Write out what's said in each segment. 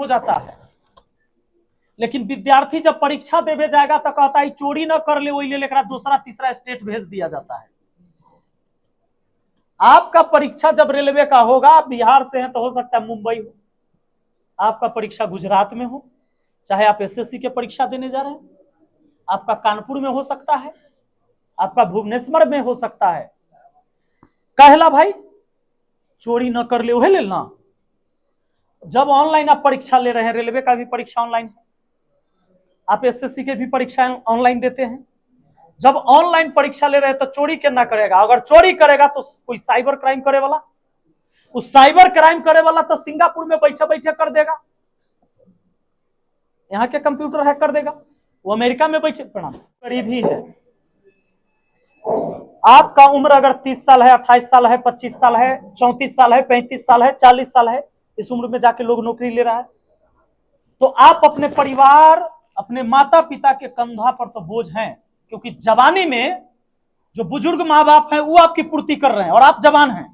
हो जाता है। लेकिन विद्यार्थी जब परीक्षा देवे जाएगा तो कहता है चोरी न कर ले, वही ले लेकर दूसरा तीसरा स्टेट भेज दिया जाता है। आपका परीक्षा जब रेलवे का होगा, आप बिहार से हैं तो हो सकता है मुंबई हो, आपका परीक्षा गुजरात में हो, चाहे आप एसएससी के परीक्षा देने जा रहे हैं, आपका कानपुर में हो सकता है, आपका भुवनेश्वर में हो सकता है। कहला भाई चोरी न कर ले, वही लेना। जब ऑनलाइन आप परीक्षा ले रहे हैं, रेलवे का भी परीक्षा ऑनलाइन है, आप एसएससी के भी परीक्षा ऑनलाइन देते हैं। जब ऑनलाइन परीक्षा ले रहे हैं तो चोरी क्या करेगा? अगर चोरी करेगा तो कोई साइबर क्राइम करे वाला, उस साइबर क्राइम करे वाला तो सिंगापुर में बैठे बैठे कर देगा, यहाँ के कंप्यूटर हैक कर देगा, वो अमेरिका में बैठे। प्रणाम। करीब ही है। आपका उम्र अगर 30 साल है, 28 साल है, 25 साल है, 34 साल है, 35 साल है, 40 साल है, इस उम्र में जाके लोग नौकरी ले रहा है, तो आप अपने परिवार, अपने माता पिता के कंधा पर तो बोझ हैं, क्योंकि जवानी में जो बुजुर्ग माँ बाप हैं वो आपकी पूर्ति कर रहे हैं और आप जवान हैं।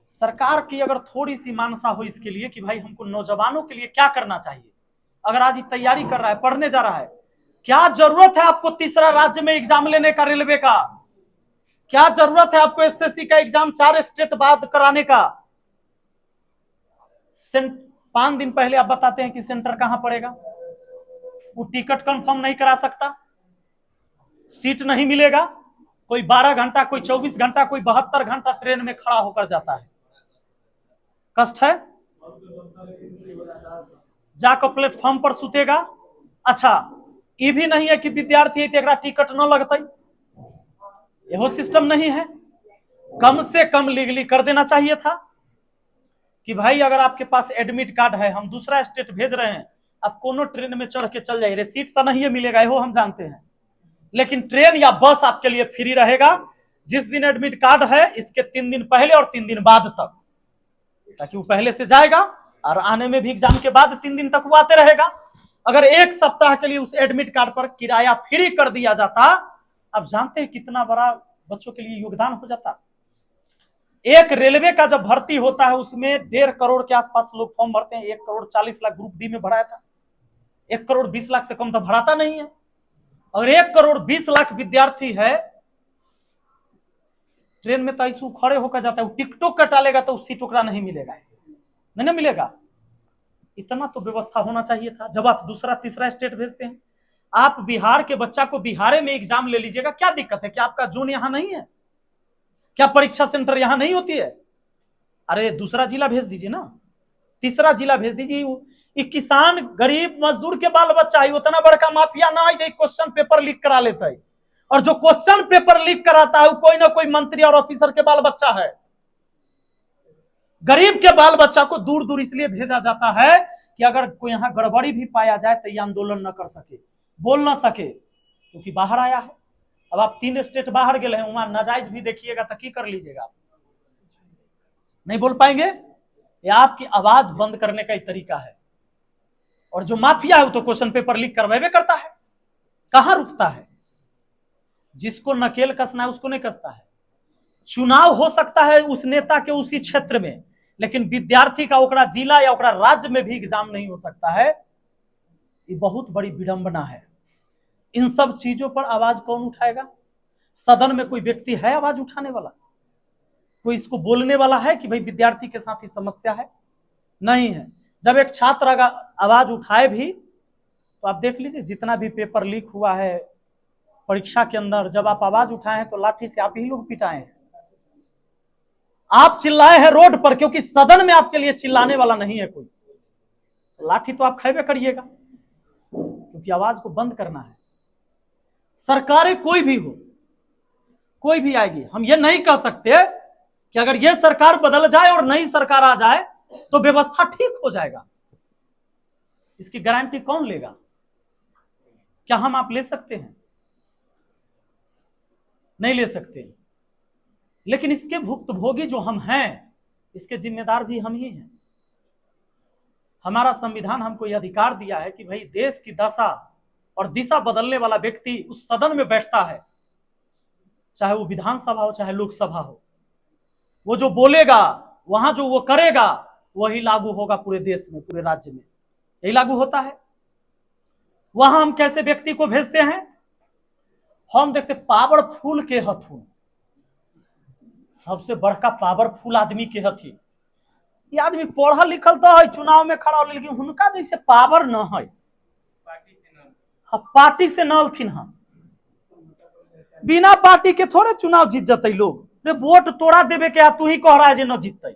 सरकार की अगर थोड़ी सी मानसा हो इसके लिए कि भाई हमको नौजवानों के लिए क्या करना चाहिए, अगर आज तैयारी कर रहा है, पढ़ने जा रहा है, क्या जरूरत है आपको तीसरा राज्य में एग्जाम लेने का रेलवे का? क्या जरूरत है आपको एसएससी का एग्जाम 4 स्टेट बाद कराने का? 5 दिन पहले आप बताते हैं कि सेंटर कहां पड़ेगा, वो टिकट कंफर्म नहीं करा सकता, सीट नहीं मिलेगा, कोई 12 घंटा, कोई 24 घंटा, कोई 72 घंटा ट्रेन में खड़ा होकर जाता है। कष्ट है। जाकर प्लेटफॉर्म पर सुतेगा। अच्छा, ये भी नहीं है कि विद्यार्थी है तो टिकट न लगता, यह सिस्टम नहीं है। कम से कम लीगली कर देना चाहिए था कि भाई अगर आपके पास एडमिट कार्ड है, हम दूसरा स्टेट भेज रहे हैं, आप कोनो ट्रेन में चढ़ के चल जाइए, सीट तो नहीं मिलेगा, वो हम जानते हैं, लेकिन ट्रेन या बस आपके लिए फ्री रहेगा जिस दिन एडमिट कार्ड है इसके 3 दिन पहले और 3 दिन बाद तक, ताकि वो पहले से जाएगा और आने में भी एग्जाम के बाद 3 दिन तक वो आते रहेगा। अगर 1 सप्ताह के लिए उस एडमिट कार्ड पर किराया फ्री कर दिया जाता, आप जानते हैं कितना बड़ा बच्चों के लिए योगदान हो जाता। एक रेलवे का जब भर्ती होता है उसमें 1.5 करोड़ के आसपास लोग फॉर्म भरते हैं। 1 करोड़ 40 लाख ग्रुप डी में भराया था, 1 करोड़ 20 लाख से कम तो भराता नहीं है। और 1 करोड़ 20 लाख विद्यार्थी है, ट्रेन में तो ऐसे खड़े होकर जाता है, वो टिकटों कटालेगा तो सीट ओकरा नहीं मिलेगा, नहीं ना मिलेगा। इतना तो व्यवस्था होना चाहिए था। जब आप दूसरा तीसरा स्टेट भेजते हैं, आप बिहार के बच्चा को बिहार में एग्जाम ले लीजिएगा, क्या दिक्कत है? क्या आपका जोन यहां नहीं है? क्या परीक्षा सेंटर यहां नहीं होती है? अरे दूसरा जिला भेज दीजिए ना, तीसरा जिला भेज दीजिए। किसान गरीब मजदूर के बाल बच्चा है, उतना बड़का माफिया ना है क्वेश्चन पेपर लीक करा लेता है, और जो क्वेश्चन पेपर लीक कराता है वो कोई ना कोई मंत्री और ऑफिसर के बाल बच्चा है। गरीब के बाल बच्चा को दूर दूर इसलिए भेजा जाता है कि अगर कोई यहां गड़बड़ी भी पाया जाए तो ये आंदोलन न कर सके, बोल ना सके, क्योंकि बाहर आया है। अब आप 3 स्टेट बाहर गए हैं, वहां नाजायज भी देखिएगा तो की कर लीजिएगा, नहीं बोल पाएंगे। ये आपकी आवाज बंद करने का एक तरीका है। और जो माफिया है वो तो क्वेश्चन पेपर लीक करवावे करता है, कहां रुकता है? जिसको नकेल कसना है उसको नहीं कसता है। चुनाव हो सकता है उस नेता के उसी क्षेत्र में, लेकिन विद्यार्थी का ओकरा जिला या ओकरा राज्य में भी एग्जाम नहीं हो सकता है। ये बहुत बड़ी विडंबना है। इन सब चीजों पर आवाज कौन उठाएगा? सदन में कोई व्यक्ति है आवाज उठाने वाला? कोई इसको बोलने वाला है कि भाई विद्यार्थी के साथ ही समस्या है? नहीं है। जब एक छात्र अगर आवाज उठाए भी तो आप देख लीजिए, जितना भी पेपर लीक हुआ है परीक्षा के अंदर, जब आप आवाज उठाए हैं तो लाठी से आप ही लोग पिटाए हैं, आप चिल्लाए हैं रोड पर, क्योंकि सदन में आपके लिए चिल्लाने वाला नहीं है कोई। लाठी तो आप खेबे करिएगा, क्योंकि आवाज को बंद करना है। सरकारें कोई भी हो, कोई भी आएगी, हम ये नहीं कह सकते कि अगर ये सरकार बदल जाए और नई सरकार आ जाए तो व्यवस्था ठीक हो जाएगा। इसकी गारंटी कौन लेगा? क्या हम आप ले सकते हैं? नहीं ले सकते। लेकिन इसके भुक्तभोगी जो हम हैं, इसके जिम्मेदार भी हम ही हैं। हमारा संविधान हमको यह अधिकार दिया है कि भाई देश की दशा और दिशा बदलने वाला व्यक्ति उस सदन में बैठता है, चाहे वो विधानसभा हो चाहे लोकसभा हो। वो जो बोलेगा, वहां जो वो करेगा, वही लागू होगा पूरे देश में, पूरे राज्य में, यही लागू होता है। वहां हम कैसे व्यक्ति को भेजते हैं? हम देखते पावरफुल के हथुन, सबसे बड़का पावरफुल आदमी के हथिन। ये आदमी पढ़ल लिखल तो है, चुनाव में खड़ा हो, लेकिन उनका जैसे पावर न है, पार्टी से नलथिन। हम बिना पार्टी के थोड़े चुनाव जीत जते लोग। वोट तोड़ा देवे के, तू ही कह रहा है न जीतते।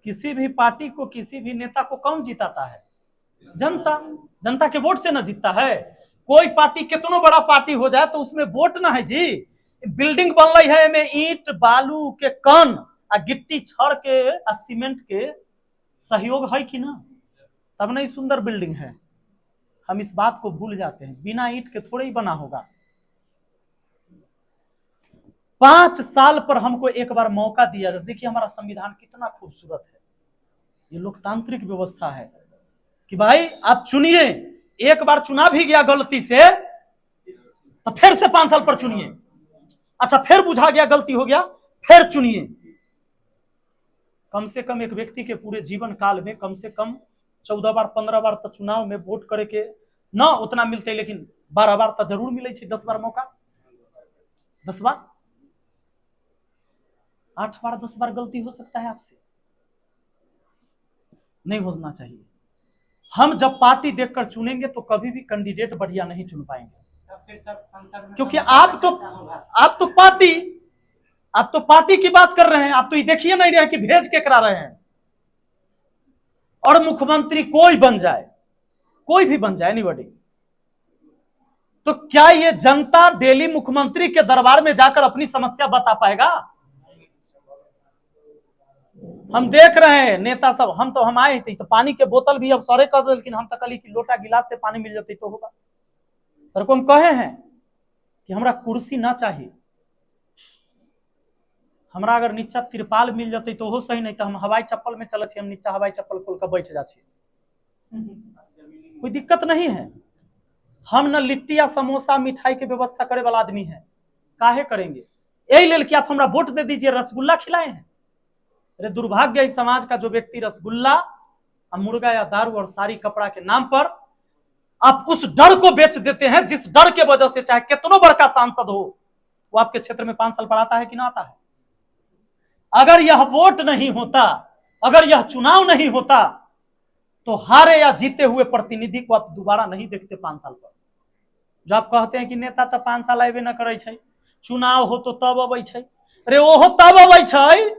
किसी भी पार्टी को, किसी भी नेता को कौन जिताता है? जनता। जनता के वोट से न जीतता है। कोई पार्टी कितना बड़ा पार्टी हो जाए तो उसमें वोट ना है जी। बिल्डिंग बन रही है में ईंट बालू के कण आ गिट्टी छड़ के आ सीमेंट के सहयोग है कि ना? तब नहीं सुंदर बिल्डिंग है। हम इस बात को भूल जाते हैं। बिना ईंट के थोड़े ही बना होगा। 5 साल पर हमको एक बार मौका दिया। देखिए हमारा संविधान कितना खूबसूरत है। ये लोकतांत्रिक व्यवस्था है कि भाई आप चुनिए। एक बार चुना भी गया गलती से तो फिर से 5 साल पर चुनिए। अच्छा फिर बुझा गया, गलती हो गया, फिर चुनिए। कम से कम एक व्यक्ति के पूरे जीवन काल में कम से कम 14 बार 15 बार तो चुनाव में वोट करे के न उतना मिलते, लेकिन 12 बार तो जरूर मिले, 10 बार मौका, 10 बार, 8 बार 10 बार गलती हो सकता है आपसे, नहीं होना चाहिए। हम जब पार्टी देखकर चुनेंगे तो कभी भी कैंडिडेट बढ़िया नहीं चुन पाएंगे, क्योंकि आप तो पार्टी की बात कर रहे हैं। आप तो ये देखिए नहीं रहे कि भेज के करा रहे हैं। और मुख्यमंत्री कोई बन जाए, कोई भी बन जाए, एनीबॉडी, तो क्या ये जनता डेली मुख्यमंत्री के दरबार में जाकर अपनी समस्या बता पाएगा? हम देख रहे हैं नेता सब। हम आए थे तो पानी के बोतल भी अब सरे कर दे, लेकिन हम तो कल की लोटा गिलास से पानी मिल जाती तो होगा। सर को हम कहे हैं कि हमरा कुर्सी ना चाहिए, हमरा अगर नीचा तिरपाल मिल जाती तो हो सही, नहीं तो हम हवाई चप्पल में चले, हम नीचा हवाई चप्पल खोल कर बैठ जा, कोई दिक्कत नहीं है। हम न लिट्टी या समोसा मिठाई के व्यवस्था करे वाला आदमी है, काहे करेंगे? यही लेल कि आप हमरा वोट दे दीजिए, रसगुल्ला खिलाए हैं। अरे दुर्भाग्य इस समाज का जो व्यक्ति रसगुल्ला, मुर्गा या दारू और सारी कपड़ा के नाम पर आप उस डर को बेच देते हैं, जिस डर के वजह से चाहे कितना बड़का सांसद हो, वो आपके क्षेत्र में 5 साल पर आता है कि ना आता है? अगर यह वोट नहीं होता, अगर यह चुनाव नहीं होता, तो हारे या जीते हुए प्रतिनिधि को आप दोबारा नहीं देखते 5 साल पर। जो आप कहते हैं कि नेता तो 5 साल अबे न करे छे, चुनाव हो तो तब अबै छे। अरे ओहो तब अबै छे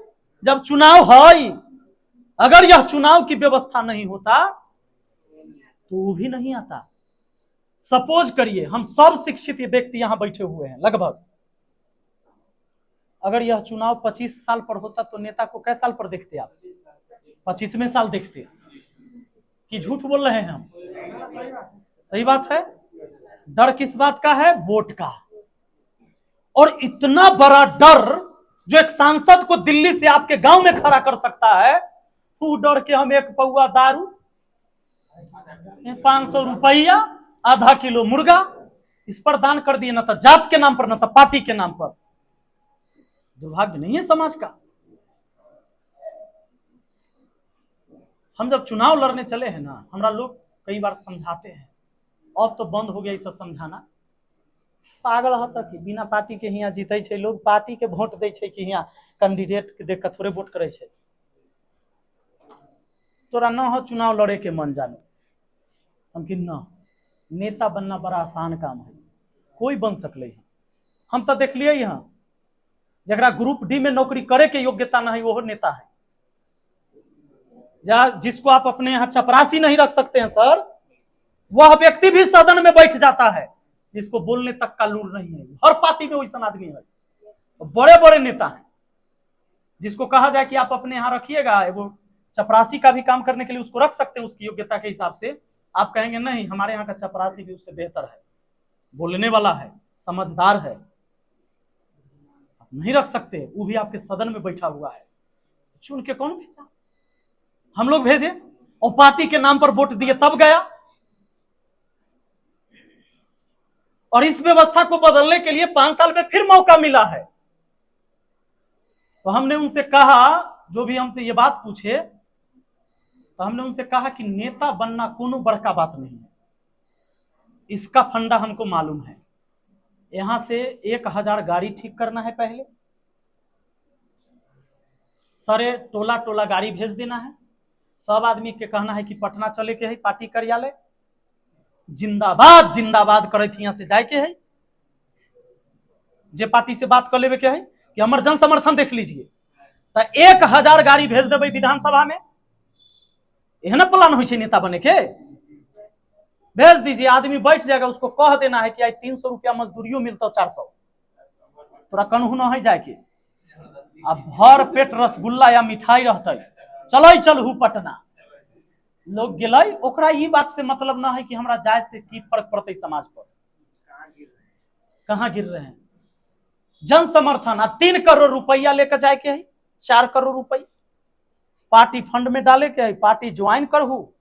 जब चुनाव है। अगर यह चुनाव की व्यवस्था नहीं होता तो वो भी नहीं आता। सपोज करिए हम सब शिक्षित व्यक्ति यहां बैठे हुए हैं लगभग, अगर यह चुनाव 25 साल पर होता तो नेता को कै साल पर देखते आप? 25वें साल देखते। कि झूठ बोल रहे हैं हम? सही बात है। डर किस बात का है? वोट का। और इतना बड़ा डर जो एक सांसद को दिल्ली से आपके गांव में खड़ा कर सकता है, वो डर के हम 1 पौआ दारू, 500 रुपया, आधा किलो मुर्गा इस पर दान कर दिए, ना तो जात के नाम पर, ना तो पार्टी के नाम पर। दुर्भाग्य नहीं है समाज का? हम जब चुनाव लड़ने चले हैं ना, हमरा लोग कई बार समझाते हैं, अब तो बंद हो गया सब समझाना। पागल है कि बिना पार्टी के यहाँ जीते छे लोग, पार्टी के वोट दे छे कि यहाँ कैंडिडेट के देख कर थोड़े वोट करे छे। तोरा न हो चुनाव लड़े के मन जाने, हम कि न, नेता बनना बड़ा आसान काम है, कोई बन सकले है। हम तो देख लिए यहाँ जरा ग्रुप डी में नौकरी करे के योग्यता नहीं, वो नेता है। जिसको आप अपने यहाँ चपरासी नहीं रख सकते हैं सर, वह व्यक्ति भी सदन में बैठ जाता है, जिसको बोलने तक का लूर नहीं है। हर पार्टी में वैसा आदमी है, बड़े बड़े नेता हैं, जिसको कहा जाए कि आप अपने यहाँ रखिएगा, वो चपरासी का भी काम करने के लिए उसको रख सकते हैं उसकी योग्यता के हिसाब से। आप कहेंगे नहीं, हमारे यहाँ का चपरासी भी उससे बेहतर है, बोलने वाला है, समझदार है, आप नहीं रख सकते। वो भी आपके सदन में बैठा हुआ है, चुन के कौन भेजा? हम लोग भेजे और पार्टी के नाम पर वोट दिए तब गया। और इस व्यवस्था को बदलने के लिए 5 साल में फिर मौका मिला है। तो हमने उनसे कहा जो भी हमसे ये बात पूछे तो हमने उनसे कहा कि नेता बनना कोनो बड़का बात नहीं है, इसका फंडा हमको मालूम है। यहां से 1000 गाड़ी ठीक करना है, पहले सारे टोला टोला गाड़ी भेज देना है, सब आदमी के कहना है कि पटना चले के है पार्टी कार्यालय, जिंदाबाद जिंदाबाद करे थी, यहाँ से जाए के है, जे पार्टी से बात कर लेवे के है कि हमर जन समर्थन देख लीजिए, तो 1000 गाड़ी भेज देवे विधानसभा में। एहन प्लान हो नेता बने के, भेज दीजिए, आदमी बैठ जाएगा, उसको कह देना है कि आज 300 रुपया मजदूरियों मिलता 400, तोरा कन्हू न है जाए के, अब भर पेट रसगुल्ला या मिठाई रहते, चल चलू पटना, लोग गए। ओकरा ई बात से मतलब ना है कि हमरा जाय से की फर्क पड़ते समाज पर, कहाँ गिर रहे हैं। जन समर्थन 3 करोड़ रुपया लेकर जाए के है, 4 करोड़ रुपया पार्टी फंड में डाले के है, पार्टी ज्वाइन करहू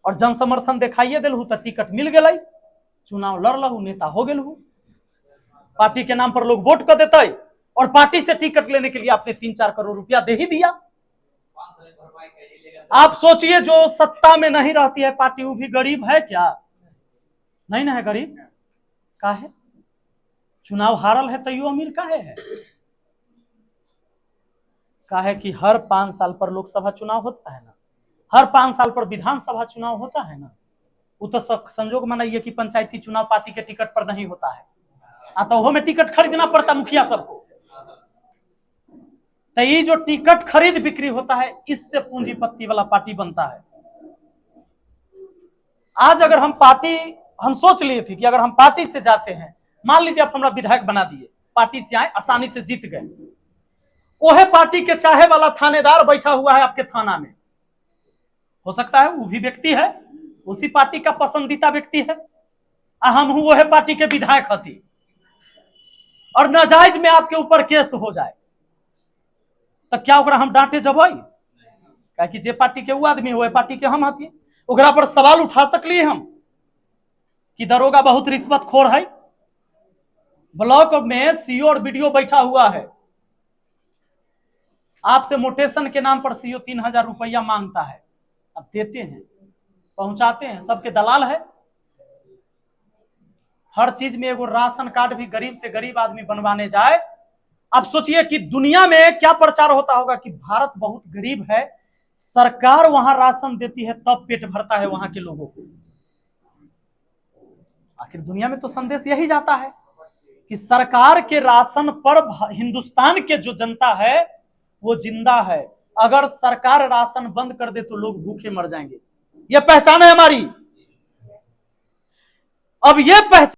और जन समर्थन दिखाइए दिलहू तो टिकट मिल गई, चुनाव लड़ लहू, नेता हो गेलहू, पार्टी के नाम पर लोग वोट कर देते और पार्टी से टिकट लेने के लिए आपने 3-4 करोड़ रुपया दे ही दिया। आप सोचिए जो सत्ता में नहीं रहती है पार्टी, वो भी गरीब है क्या? नहीं ना है, गरीब का है, चुनाव हारल है तो अमीर का है कि हर 5 साल पर लोकसभा चुनाव होता है ना, हर 5 साल पर विधानसभा चुनाव होता है ना, वो तो संजोग मनाइए कि पंचायती चुनाव पार्टी के टिकट पर नहीं होता है, तो वो में टिकट खरीदना पड़ता मुखिया सबको। तो ये जो टिकट खरीद बिक्री होता है, इससे पूंजीपति वाला पार्टी बनता है। आज अगर हम सोच लिए थे कि अगर हम पार्टी से जाते हैं, मान लीजिए आप हमारा विधायक बना दिए, पार्टी से आए, आसानी से जीत गए, ओहे पार्टी के चाहे वाला थानेदार बैठा हुआ है आपके थाना में, हो सकता है वो भी व्यक्ति है, उसी पार्टी का पसंदीदा व्यक्ति है, हम हूं वह पार्टी के विधायक हती, और नाजायज में आपके ऊपर केस हो जाए तो क्या ओकरा हम डांटे जबै? क्या कि जे पार्टी के वो आदमी वह पार्टी के हम हती, ओकरा पर सवाल उठा सकलिए हम कि दरोगा बहुत रिश्वतखोर है, ब्लॉक में सीओ और बीडीओ बैठा हुआ है, आपसे मोटेशन के नाम पर सीओ 3000 रुपया मांगता है, अब देते हैं, पहुंचाते हैं, सबके दलाल है। हर चीज में एगो राशन कार्ड भी गरीब से गरीब आदमी बनवाने जाए, अब सोचिए कि दुनिया में क्या प्रचार होता होगा कि भारत बहुत गरीब है, सरकार वहां राशन देती है तब पेट भरता है वहां के लोगों को। आखिर दुनिया में तो संदेश यही जाता है कि सरकार के राशन पर हिंदुस्तान के जो जनता है वो जिंदा है, अगर सरकार राशन बंद कर दे तो लोग भूखे मर जाएंगे। यह पहचान है हमारी। अब यह पहचान